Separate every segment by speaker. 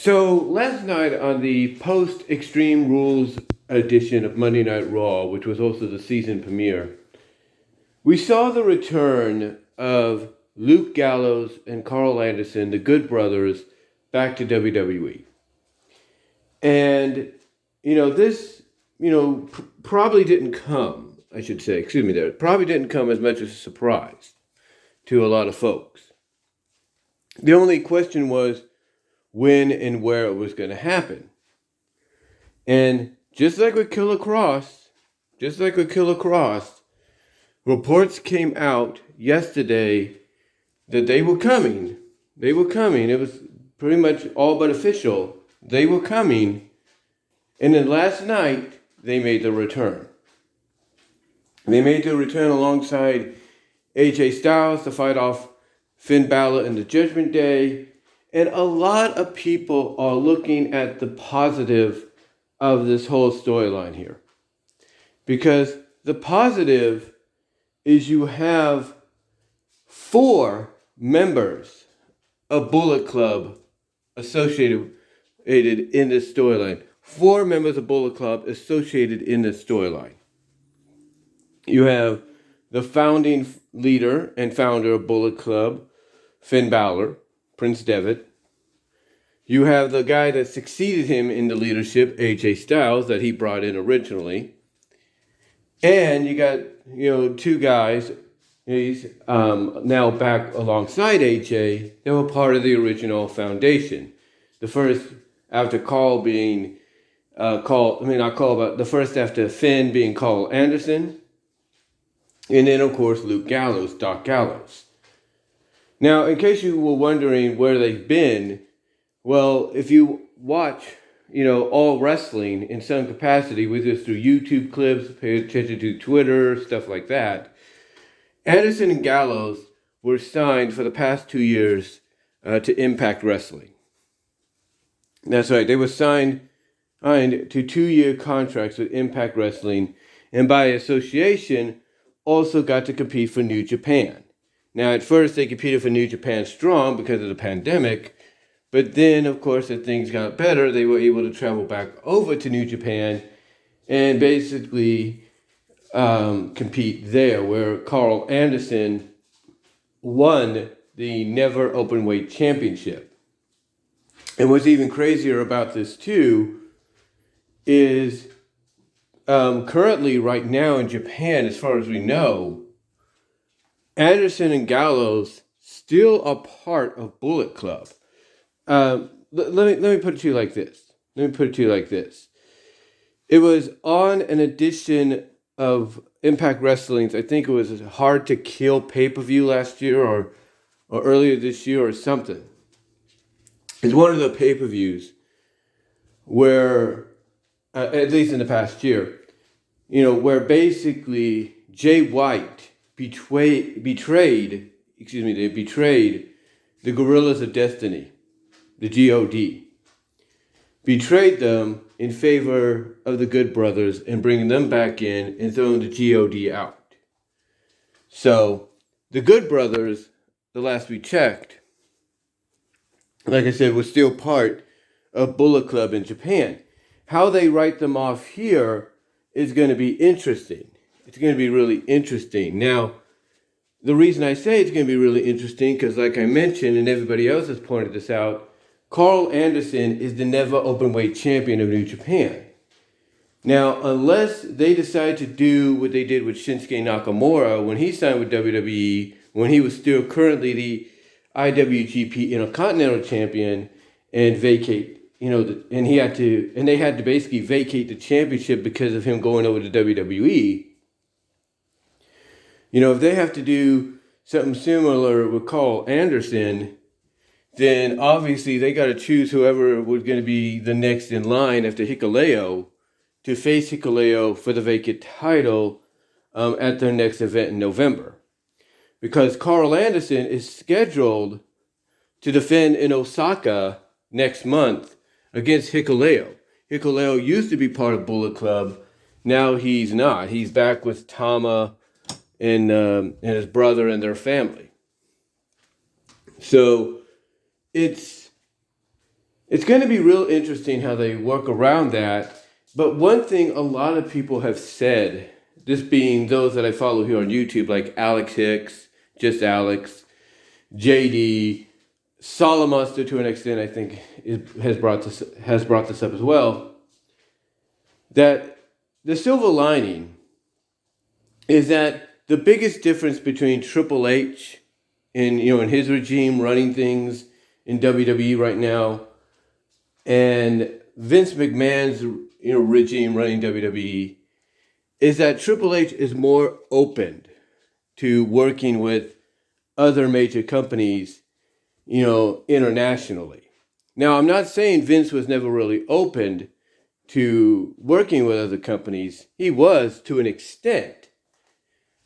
Speaker 1: So last night on the post Extreme Rules edition of Monday Night Raw, which was also the season premiere, we saw the return of Luke Gallows and Karl Anderson, the Good Brothers, back to WWE. And, this, probably didn't come, probably didn't come as much as a surprise to a lot of folks. The only question was when and where it was going to happen. And just like with Killer Cross, reports came out yesterday that they were coming. It was pretty much all but official. They were coming. And then last night, they made the return. They made the return alongside AJ Styles to fight off Finn Balor in the Judgment Day. And a lot of people are looking at the positive of this whole storyline here. Because the positive is you have 4 members of Bullet Club associated in this storyline. 4 members of Bullet Club associated in this storyline. You have the founding leader and founder of Bullet Club, Finn Balor, Prince Devitt. You have the guy that succeeded him in the leadership, AJ Styles, that he brought in originally. And you got, 2 guys, he's now back alongside AJ, that were part of the original foundation. The first after Karl being the first after Finn being Karl Anderson. And then, of course, Luke Gallows, Doc Gallows. Now, in case you were wondering where they've been, well, if you watch, all wrestling in some capacity, whether it's through YouTube clips, pay attention to Twitter, stuff like that, Anderson and Gallows were signed for the past 2 years to Impact Wrestling. That's right, they were signed to 2-year contracts with Impact Wrestling, and by association, also got to compete for New Japan. Now, at first, they competed for New Japan Strong because of the pandemic, but then, of course, as things got better, they were able to travel back over to New Japan and basically compete there, where Karl Anderson won the Never Openweight Championship. And what's even crazier about this, too, is currently, right now in Japan, as far as we know, Anderson and Gallows still are part of Bullet Club. Let me put it to you like this. It was on an edition of Impact Wrestling's, I think it was Hard to Kill pay-per-view last year or earlier this year or something. It's one of the pay-per-views where, at least in the past year, where basically Jay White betrayed the Guerrillas of Destiny, the GOD. Betrayed them in favor of the Good Brothers and bringing them back in and throwing the GOD out. So, the Good Brothers, the last we checked, like I said, was still part of Bullet Club in Japan. How they write them off here is going to be interesting. It's going to be really interesting. Now, the reason I say it's going to be really interesting, because like I mentioned, and everybody else has pointed this out, Karl Anderson is the Never Openweight Champion of New Japan. Now, unless they decide to do what they did with Shinsuke Nakamura when he signed with WWE, when he was still currently the IWGP Intercontinental Champion, and vacate, and they had to basically vacate the championship because of him going over to WWE. If they have to do something similar with Karl Anderson, then obviously they got to choose whoever was going to be the next in line after Hikuleo to face Hikuleo for the vacant title at their next event in November. Because Karl Anderson is scheduled to defend in Osaka next month against Hikuleo. Hikuleo used to be part of Bullet Club. Now he's not. He's back with Tama and his brother and their family. So it's it's going to be real interesting how they work around that. But one thing a lot of people have said, this being those that I follow here on YouTube, like Alex Hicks, Just Alex, JD, Solomonster to an extent, I think, has brought this up as well, that the silver lining is that the biggest difference between Triple H and in his regime running things in WWE right now and Vince McMahon's regime running WWE is that Triple H is more open to working with other major companies, internationally. Now, I'm not saying Vince was never really open to working with other companies. He was to an extent.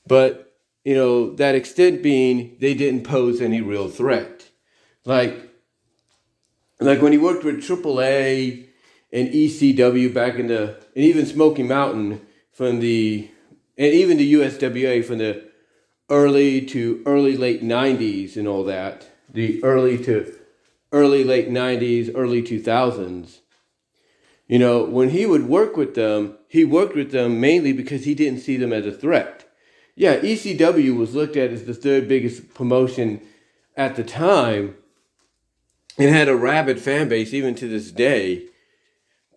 Speaker 1: But, that extent being they didn't pose any real threat. Like when he worked with AAA and ECW back and even Smoky Mountain and even the USWA from the early to late 90s and all that, the early to late 90s, early 2000s, when he would work with them, he worked with them mainly because he didn't see them as a threat. Yeah, ECW was looked at as the third biggest promotion at the time and had a rabid fan base even to this day,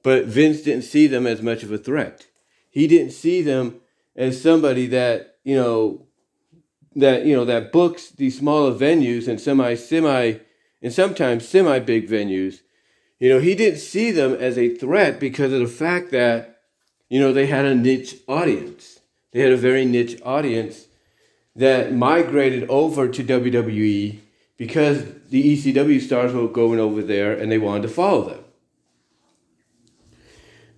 Speaker 1: but Vince didn't see them as much of a threat. He didn't see them as somebody that books these smaller venues and sometimes semi big venues. He didn't see them as a threat because of the fact that they had a niche audience. They had a very niche audience that migrated over to WWE because the ECW stars were going over there and they wanted to follow them.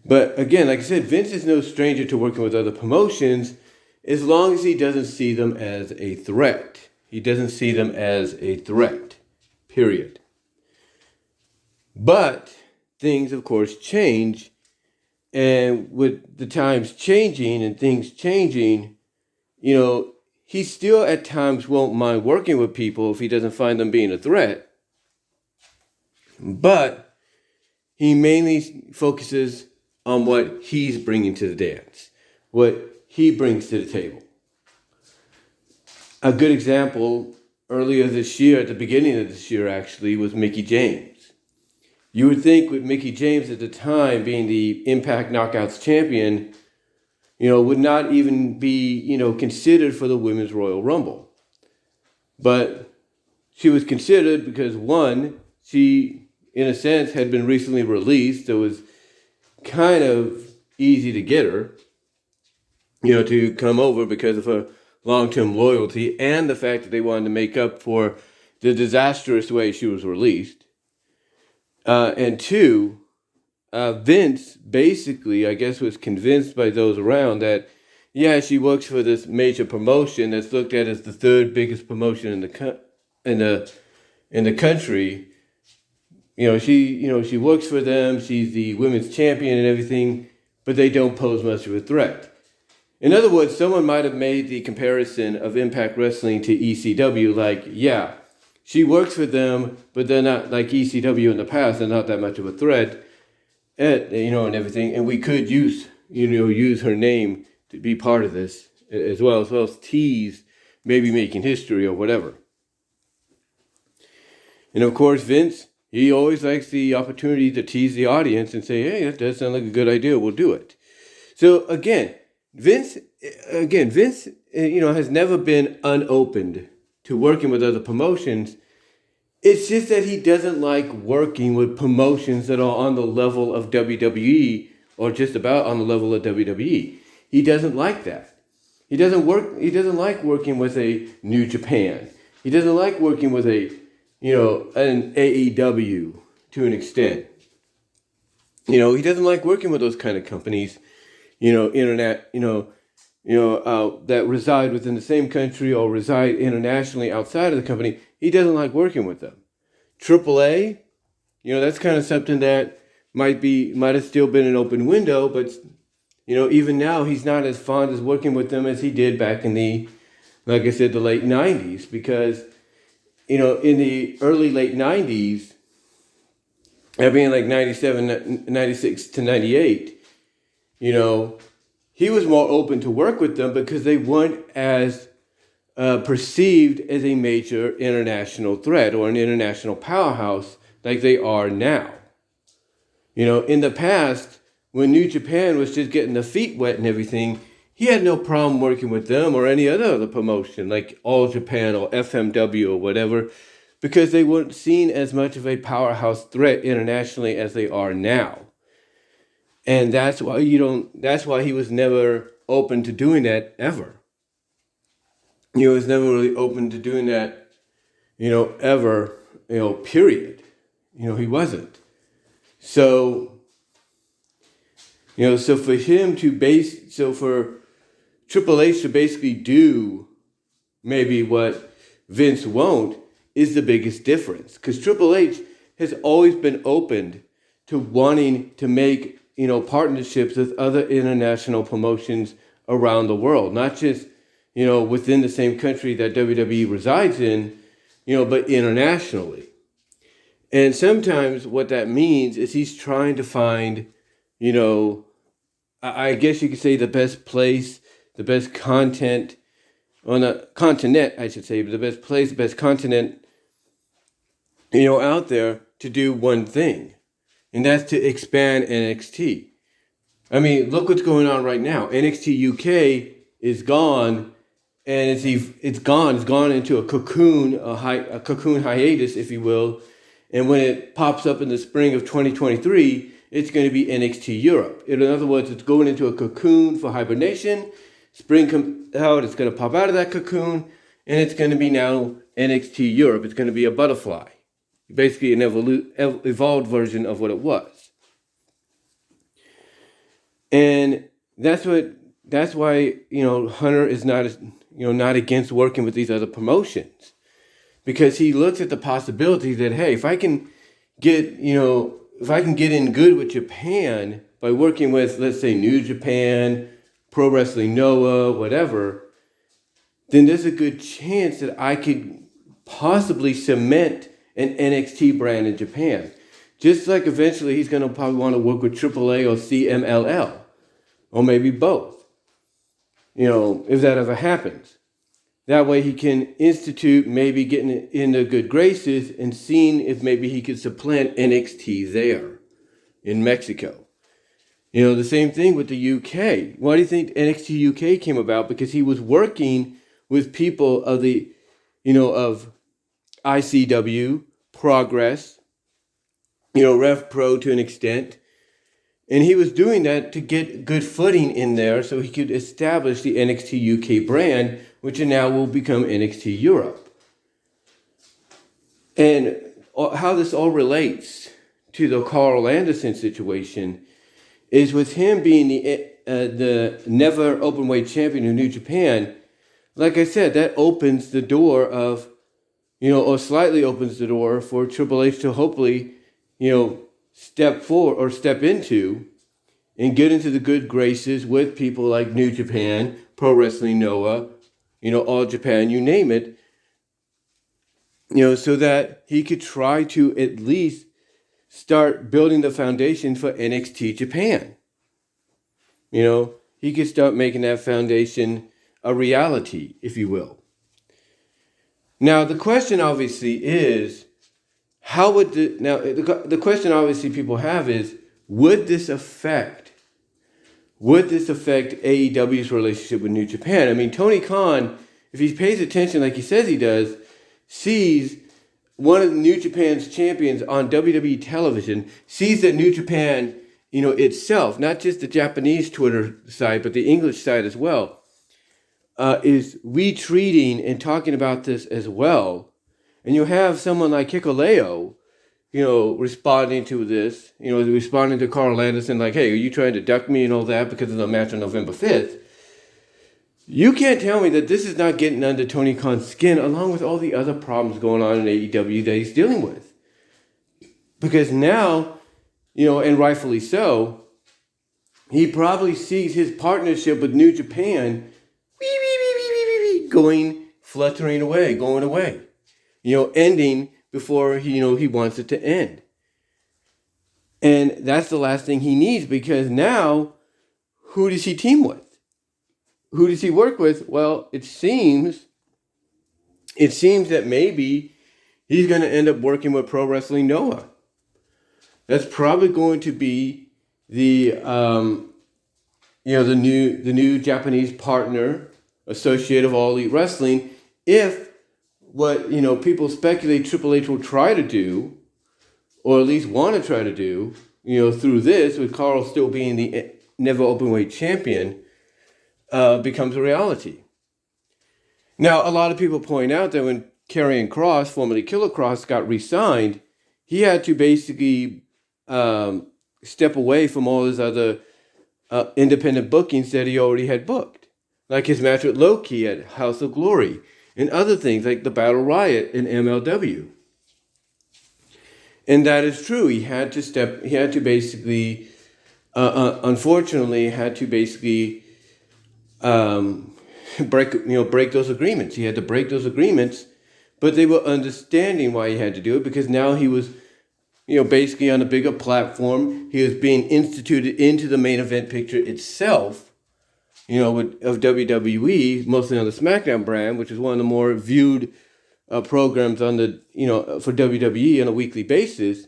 Speaker 1: But again, like I said, Vince is no stranger to working with other promotions as long as he doesn't see them as a threat. He doesn't see them as a threat, period. But things, of course, change. And with the times changing and things changing, he still at times won't mind working with people if he doesn't find them being a threat. But he mainly focuses on what he's bringing to the dance, what he brings to the table. A good example earlier this year, at the beginning of this year actually, was Mickie James. You would think with Mickie James at the time being the Impact Knockouts champion, would not even be, considered for the Women's Royal Rumble. But she was considered because, one, she, in a sense, had been recently released, so it was kind of easy to get her, to come over because of her long-term loyalty and the fact that they wanted to make up for the disastrous way she was released. And two, Vince basically, I guess, was convinced by those around that, yeah, she works for this major promotion that's looked at as the third biggest promotion in the country. She works for them. She's the women's champion and everything, but they don't pose much of a threat. In other words, someone might have made the comparison of Impact Wrestling to ECW, like, yeah, she works for them, but they're not like ECW in the past. They're not that much of a threat, and everything. And we could use her name to be part of this as well as tease maybe making history or whatever. And of course, Vince, he always likes the opportunity to tease the audience and say, hey, that does sound like a good idea. We'll do it. So again, Vince, has never been unopened to working with other promotions. It's just that he doesn't like working with promotions that are on the level of WWE or just about on the level of WWE. He doesn't like that. He doesn't like working with a New Japan. He doesn't like working with an AEW to an extent. He doesn't like working with those kind of companies, that reside within the same country or reside internationally outside of the company. He doesn't like working with them. AAA, that's kind of something that might have still been an open window, but even now he's not as fond as working with them as he did back in the late 90s, because in the early late 90s, that being like 97, 96 to 98, he was more open to work with them because they weren't as perceived as a major international threat or an international powerhouse like they are now. In the past, when New Japan was just getting the feet wet and everything, he had no problem working with them or any other promotion like All Japan or FMW or whatever, because they weren't seen as much of a powerhouse threat internationally as they are now. And that's why he was never open to doing that ever. He was never really open to doing that, ever, period. He wasn't. So, so for Triple H to basically do maybe what Vince won't is the biggest difference. Because Triple H has always been open to wanting to make, partnerships with other international promotions around the world. Not just, within the same country that WWE resides in, but internationally. And sometimes what that means is he's trying to find, I guess you could say the best place, the best content on a continent, I should say, but the best place, the best continent, out there to do one thing. And that's to expand NXT. I mean, look what's going on right now. NXT UK is gone, and it's gone into a cocoon hiatus, if you will. And when it pops up in the spring of 2023, it's going to be NXT Europe. In other words, it's going into a cocoon for hibernation. Spring comes out, it's going to pop out of that cocoon, and it's going to be now NXT Europe. It's going to be a butterfly. Basically an evolved version of what it was. And that's why, Hunter is not against working with these other promotions. Because he looks at the possibility that, hey, if I can get in good with Japan by working with, let's say, New Japan, Pro Wrestling Noah, whatever, then there's a good chance that I could possibly cement an NXT brand in Japan. Just like eventually he's going to probably want to work with AAA or CMLL, or maybe both, if that ever happens. That way he can institute maybe getting into good graces and seeing if maybe he could supplant NXT there in Mexico. The same thing with the UK. Why do you think NXT UK came about? Because he was working with people of of ICW, Progress, Rev Pro to an extent. And he was doing that to get good footing in there so he could establish the NXT UK brand, which now will become NXT Europe. And how this all relates to the Karl Anderson situation is with him being the never openweight champion of New Japan. Like I said, that opens the door of, or slightly opens the door for Triple H to hopefully, step forward or step into and get into the good graces with people like New Japan, Pro Wrestling Noah, All Japan, you name it, so that he could try to at least start building the foundation for NXT Japan. He could start making that foundation a reality, if you will. Now, the question obviously is, the question obviously people have is, would this affect AEW's relationship with New Japan? I mean, Tony Khan, if he pays attention like he says he does, sees one of New Japan's champions on WWE television, sees that New Japan, itself, not just the Japanese Twitter side, but the English side as well, is retweeting and talking about this as well. And you have someone like Hikuleo, responding to this, responding to Karl Anderson like, hey, are you trying to duck me and all that because of the match on November 5th? You can't tell me that this is not getting under Tony Khan's skin along with all the other problems going on in AEW that he's dealing with. Because now, and rightfully so, he probably sees his partnership with New Japan fluttering away, going away, ending before he wants it to end. And that's the last thing he needs, because now, who does he team with? Who does he work with? Well, it seems that maybe he's going to end up working with Pro Wrestling Noah. That's probably going to be the the new Japanese partner associate of All Elite Wrestling. If what people speculate Triple H will try to do, or at least want to try to do, through this, with Karl still being the Never Openweight champion, becomes a reality. Now, a lot of people point out that when Karrion Kross, formerly Killer Kross, got re-signed, he had to basically step away from all his other independent bookings that he already had booked, like his match with Loki at House of Glory, and other things like the Battle Riot in MLW. And that is true. He had to basically, unfortunately, break those agreements. He had to break those agreements, but they were understanding why he had to do it, because now he was, basically on a bigger platform. He was being instituted into the main event picture itself, of WWE, mostly on the SmackDown brand, which is one of the more viewed programs on the, for WWE on a weekly basis.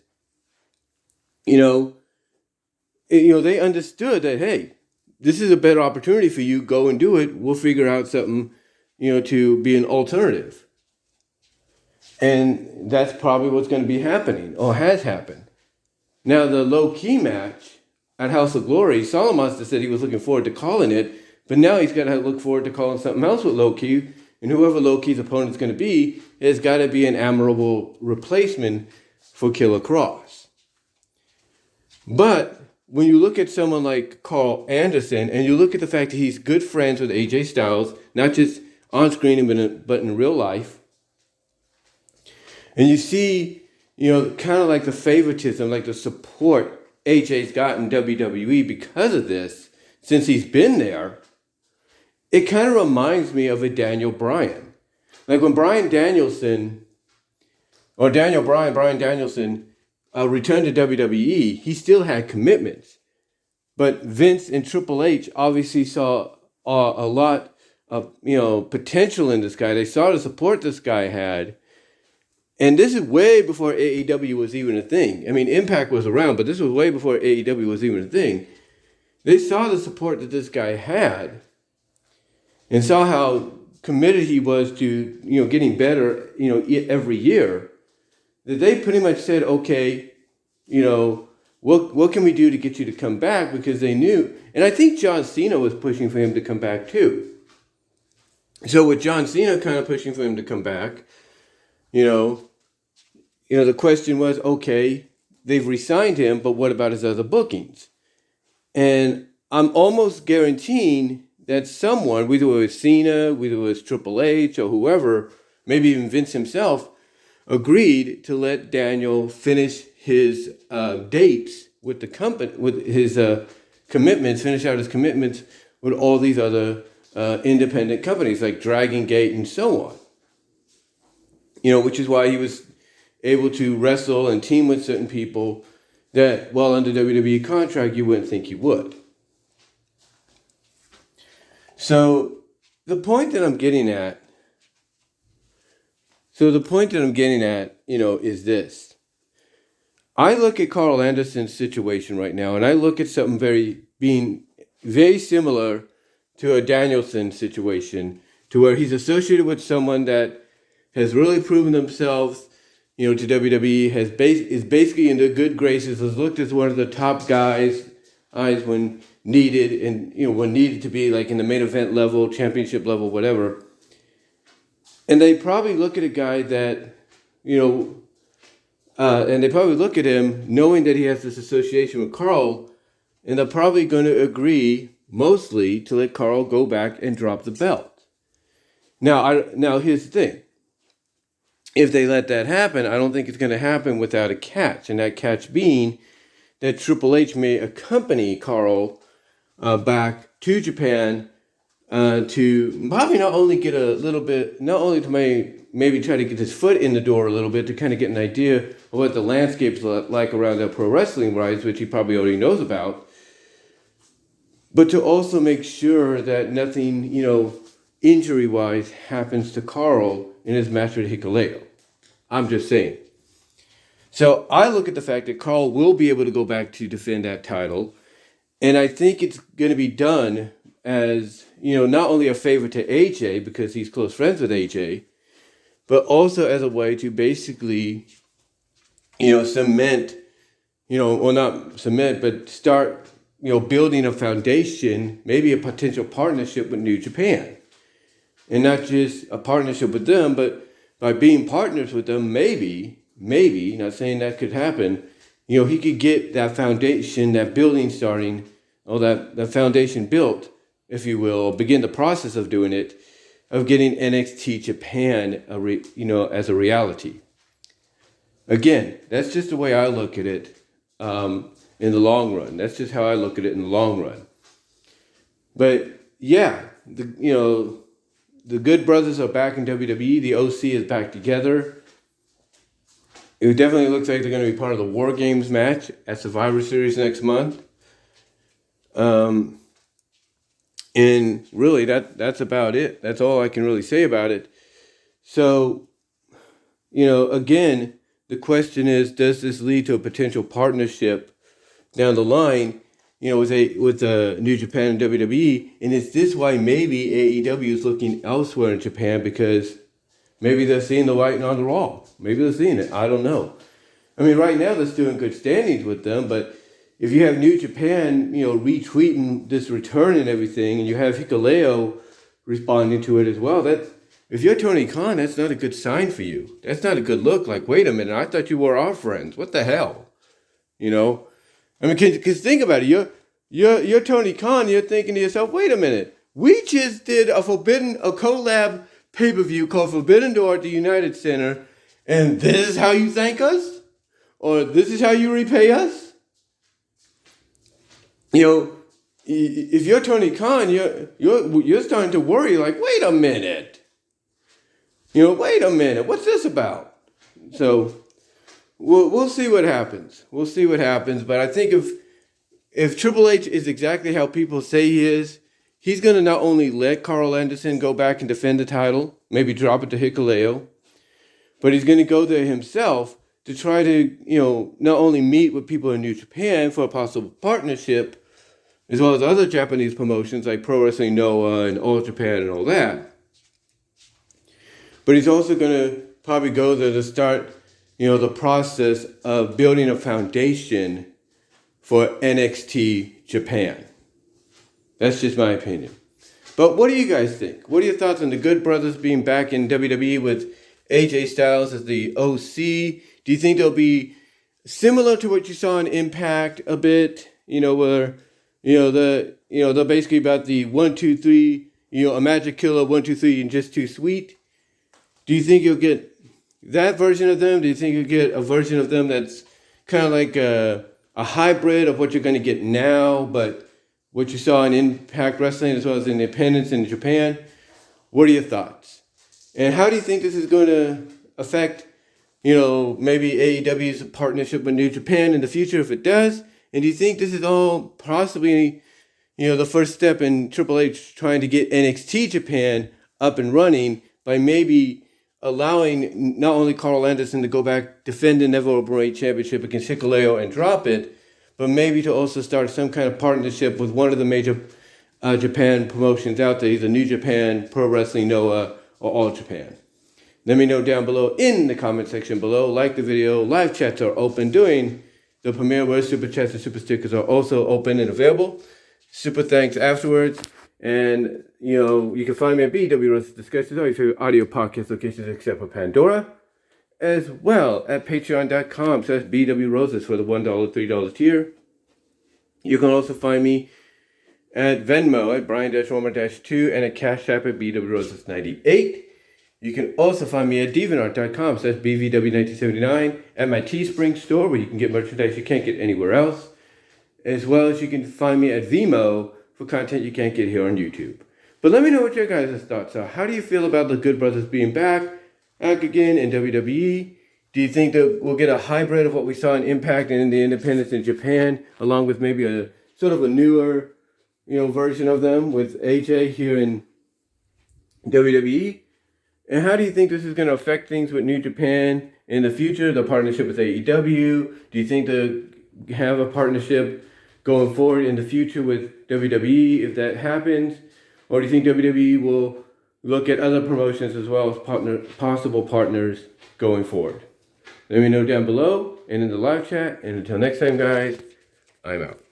Speaker 1: They understood that, hey, this is a better opportunity for you. Go and do it. We'll figure out something, to be an alternative. And that's probably what's going to be happening, or has happened. Now, the low-key match at House of Glory, Solomon said he was looking forward to calling it, but now he's got to look forward to calling something else with low-key, and whoever low-key's opponent's going to be has got to be an admirable replacement for Killer Kross. But when you look at someone like Karl Anderson, and you look at the fact that he's good friends with AJ Styles, not just on screen but in real life, and you see, kind of like the favoritism, like the support AJ's got in WWE because of this, since he's been there, it kind of reminds me of a Daniel Bryan. Like when Bryan Danielson returned to WWE, he still had commitments. But Vince and Triple H obviously saw a lot of, potential in this guy. They saw the support this guy had. And this is way before AEW was even a thing. I mean, Impact was around, but this was way before AEW was even a thing. They saw the support that this guy had and saw how committed he was to, getting better, every year, that they pretty much said, okay, what can we do to get you to come back? Because they knew, and I think John Cena was pushing for him to come back too. So with John Cena kind of pushing for him to come back, the question was, okay, they've re-signed him, but what about his other bookings? And I'm almost guaranteeing that someone, whether it was Cena, whether it was Triple H or whoever, maybe even Vince himself, agreed to let Daniel finish his dates with the company, with his commitments, finish out his commitments with all these other independent companies like Dragon Gate and so on. Which is why he was able to wrestle and team with certain people that, while under WWE contract, you wouldn't think he would. So the point that I'm getting at, is this. I look at Karl Anderson's situation right now, and I look at something being very similar to a Danielson situation, to where he's associated with someone that has really proven themselves, to WWE, is basically in the good graces, has looked as one of the top guys when needed, and when needed to be like in the main event level, championship level, whatever. And they probably look at a guy that, and they probably look at him knowing that he has this association with Karl, and they're probably going to agree mostly to let Karl go back and drop the belt. Now here's the thing. If they let that happen, I don't think it's going to happen without a catch. And that catch being that Triple H may accompany Karl back to Japan to probably not only to maybe try to get his foot in the door a little bit, to kind of get an idea what the landscape's like around the pro wrestling rights, which he probably already knows about. But to also make sure that nothing, injury-wise happens to Karl in his match with Hikuleo. I'm just saying. So I look at the fact that Karl will be able to go back to defend that title. And I think it's going to be done as, not only a favor to AJ because he's close friends with AJ, but also as a way to basically, cement, well, not cement, but start, building a foundation, maybe a potential partnership with New Japan. And not just a partnership with them, but by being partners with them, maybe, not saying that could happen, he could get that foundation, that building starting, or that foundation built, if you will, begin the process of doing it, of getting NXT Japan, as a reality. Again, that's just the way I look at it in the long run. That's just how I look at it in the long run. But yeah, the Good Brothers are back in WWE. The OC is back together. It definitely looks like they're going to be part of the War Games match at Survivor Series next month. And really, that's about it. That's all I can really say about it. So, again, the question is, does this lead to a potential partnership down the line, with New Japan and WWE? And is this why maybe AEW is looking elsewhere in Japan because maybe they're seeing the writing on the wall? Maybe they're seeing it. I don't know. I mean, right now they're still in good standings with them, but if you have New Japan, retweeting this return and everything, and you have Hikuleo responding to it as well, if you're Tony Khan, that's not a good sign for you. That's not a good look. Like, wait a minute, I thought you were our friends. What the hell? I mean, because think about it. You're Tony Khan. You're thinking to yourself, wait a minute. We just did a collab pay-per-view called Forbidden Door at the United Center, and this is how you thank us? Or this is how you repay us? If you're Tony Khan, you're starting to worry. Like, wait a minute. What's this about? So we'll see what happens. We'll see what happens. But I think if Triple H is exactly how people say he is, he's going to not only let Karl Anderson go back and defend the title, maybe drop it to Hikuleo, but he's going to go there himself to try to, not only meet with people in New Japan for a possible partnership, as well as other Japanese promotions like Pro Wrestling Noah and All Japan and all that. But he's also going to probably go there to start, the process of building a foundation for NXT Japan. That's just my opinion. But what do you guys think? What are your thoughts on the Good Brothers being back in WWE with AJ Styles as the OC? Do you think they'll be similar to what you saw in Impact a bit? Where they're basically about the 1, 2, 3. A magic killer 1, 2, 3 and just too sweet. Do you think you'll get that version of them? Do you think you'll get a version of them that's kind of like a hybrid of what you're going to get now, but what you saw in Impact Wrestling as well as Independence in Japan? What are your thoughts? And how do you think this is going to affect, maybe AEW's partnership with New Japan in the future if it does? And do you think this is all possibly, the first step in Triple H trying to get NXT Japan up and running by maybe allowing not only Karl Anderson to go back, defend the Never Openweight Championship against Hikuleo and drop it, but maybe to also start some kind of partnership with one of the major Japan promotions out there, either New Japan, Pro Wrestling Noah, or All Japan. Let me know down below in the comment section below. Like the video. Live chats are open during the premiere where super chats and super stickers are also open and available. Super thanks afterwards. And, you can find me at BW Roses Discussions, all your favorite audio podcast locations except for Pandora, as well at patreon.com/BW Roses for the $1, $3 tier. You can also find me at Venmo at Brian-Romer-2 and at Cash App at BW Roses 98. You can also find me at deviantart.com/BVW1979 at my Teespring store where you can get merchandise you can't get anywhere else. As well as you can find me at VENMO for content you can't get here on YouTube. But let me know what your guys' thoughts are. How do you feel about the Good Brothers being back again in WWE? Do you think that we'll get a hybrid of what we saw in Impact and in the Independents in Japan, along with maybe a sort of a newer, version of them with AJ here in WWE? And how do you think this is going to affect things with New Japan in the future, the partnership with AEW? Do you think to have a partnership going forward in the future with WWE if that happens? Or do you think WWE will look at other promotions as well as possible partners going forward? Let me know down below and in the live chat. And until next time, guys, I'm out.